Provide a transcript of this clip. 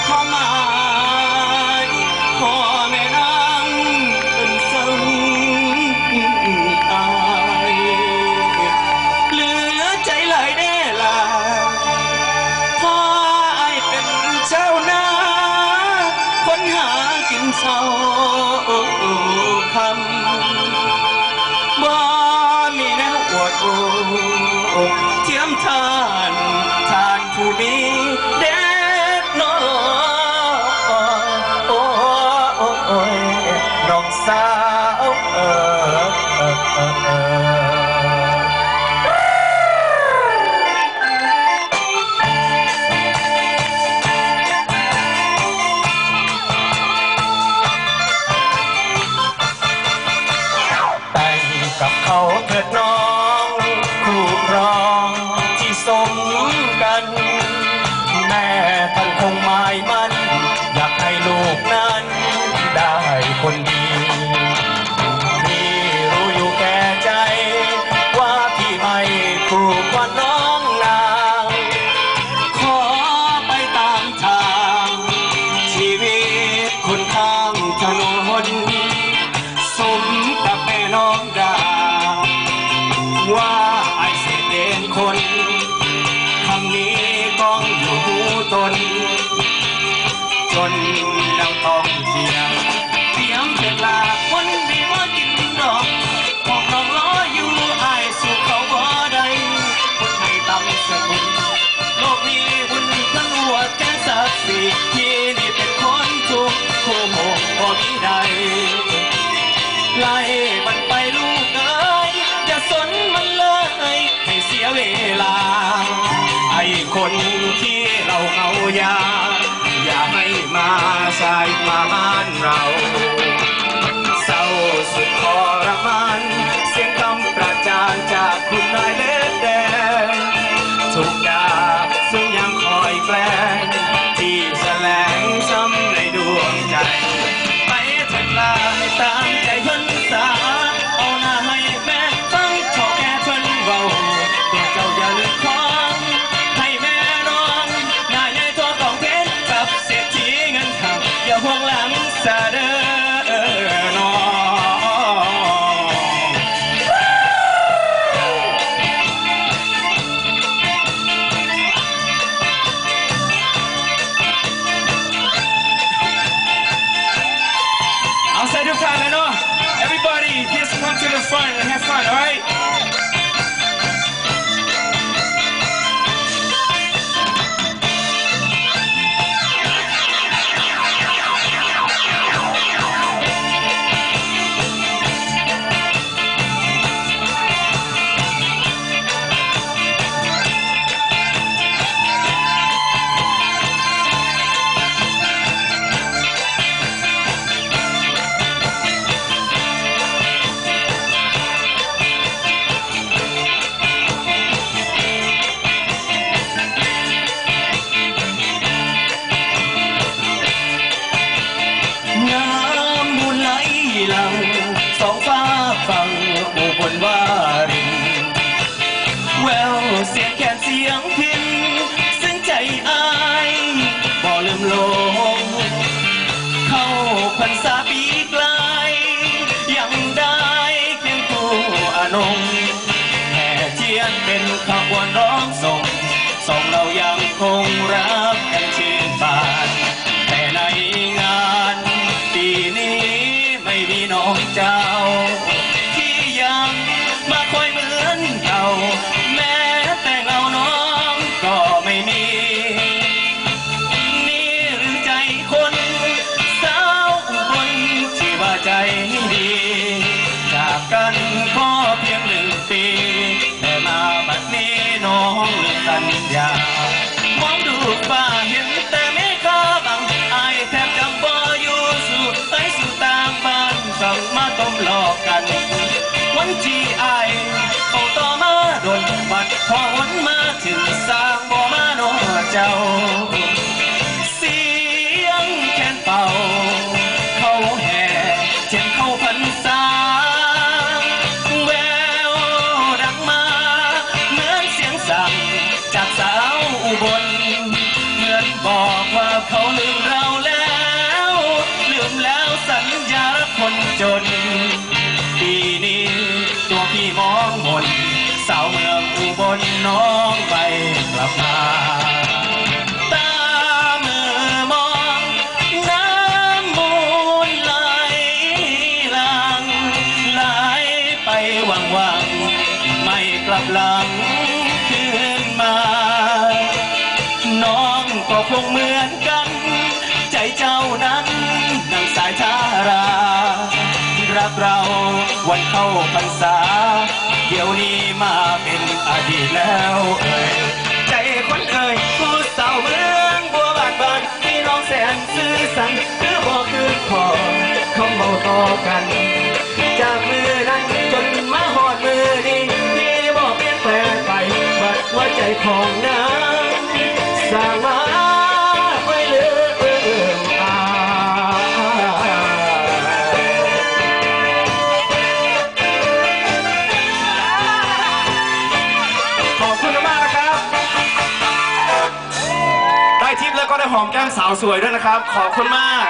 ความหมายขอแม่นางเป็นซึ้งตายเหลือใจหลายแน่ล่ะพ่อไอ้เป็นเจ้านาคนหากินเศร้าคำบ่มีแนวอวดโอ้เทียมทานผู้มีเด็ดน้อยน้องสาวแต่งกับเขาเถิดน้องคู่ครองที่สมกันแม่ท่านคงหมายมั่นอยากให้ลูกนั้นได้คนดีพี่รู้อยู่แก่ใจว่าพี่ไม่ถูกกว่าน้องนางขอไปตามทางชีวิตคนข้างถนนสมกับแม่น้องดาว่าไอ้เศษเด่นคนคำนี้ก้องอยู่หูตนจนดังต้องเทียมเสร็จลาคนดีว่ากินดอกพวกน้องล้ออยู่ไอ้สู่เขาบ่ได้คนให้ตำสกุลโลกนี้วุ่นทั้งหัวแกงศักดิ์ศรีที่นี่เป็นคนทุกคู่โมงบ่มีใดไล่มันไปลูกเอ้ยอย่าสนมันเลยให้เสียเวลาไอ้คนที่เราเอาอย่าให้มาใส่มาบ้านเราเศร้าสุดทรมานเสียงคำประจานจากคุณนายเล็กแดงทุกดาซึ่งยังคอยแกล้งที่แสลงช้ำในดวงใจไปเถิดลาให้ตามใจเพิ่นสาเอาหน้าให้แม่ฟังขอแค่เพิ่นเบาแต่เจ้าอย่าลืมของให้แม่น้องหน้าใหญ่ตัวของเพชรกับเศรษฐีเงินขับอย่าห่วงหลังซาเด้อน้อง Outside your time, I know. Everybody, just come to the front and have fun, all right?สองฟ้าฟังอุบลวารินแววเสียงแคนเสียงพินซึ่งใจอายบ่ลืมลงเข้าพรรษาปีไกลยังได้เคียงคู่อนงแห่เทียนเป็นขบวนร้องส่งเรายังคงรักกันชื่นบานแต่ในงานปีนี้ไม่มีน้องเจ้าที่ยังมาคอยเหมือนเก่าแม้แต่เงาน้องก็ไม่มีนี่หรือใจคนสาวอุบลที่ว่าใจดีจากกันพอเพียง1 ปีแต่มาบัดนี้น้องลืมสัญญามองดูฟ้าเห็นแต่ไม่ค่าบังอายแทบจำบ่อยู่สู่ต่างบ้านสั่งมาต้มหลอกกันวันที่อายเอาต่อมาโดนบัดพอวันมาถึงสร้างบ่มาโนเจ้าเสียงแคนเป่าเขาแห่เช่นเข้าพรรษาแววดังมาเหมือนเสียงสั่งจากสาวอุบลเหมือนบอกว่าเขาลืม น้องไปกลับมาตามือมองน้ำมูลไหลหลังไหลไปวังไม่กลับหลังคืนมาน้องก็คงเหมือนกันใจเจ้านั้นดังสายทารารักเราวันเข้าพรรษาเดี๋ยวนี้มาเป็นอดีตแล้วใจคนเอ่ยผู้สาวเมืองบัวบานบานพี่น้องแสนซื่อสังคือบอกคือขอเขาเมาต่อกันจากมือนั้นจนมาหอดมือนี้พี่บอกเปลี่ยนแปลงไปบัดหัวใจของนางสร้างมาไม่ลืมขอบคุณมากนะครับได้ทิปแล้วก็ได้หอมแก้มสาวสวยด้วยนะครับขอบคุณมาก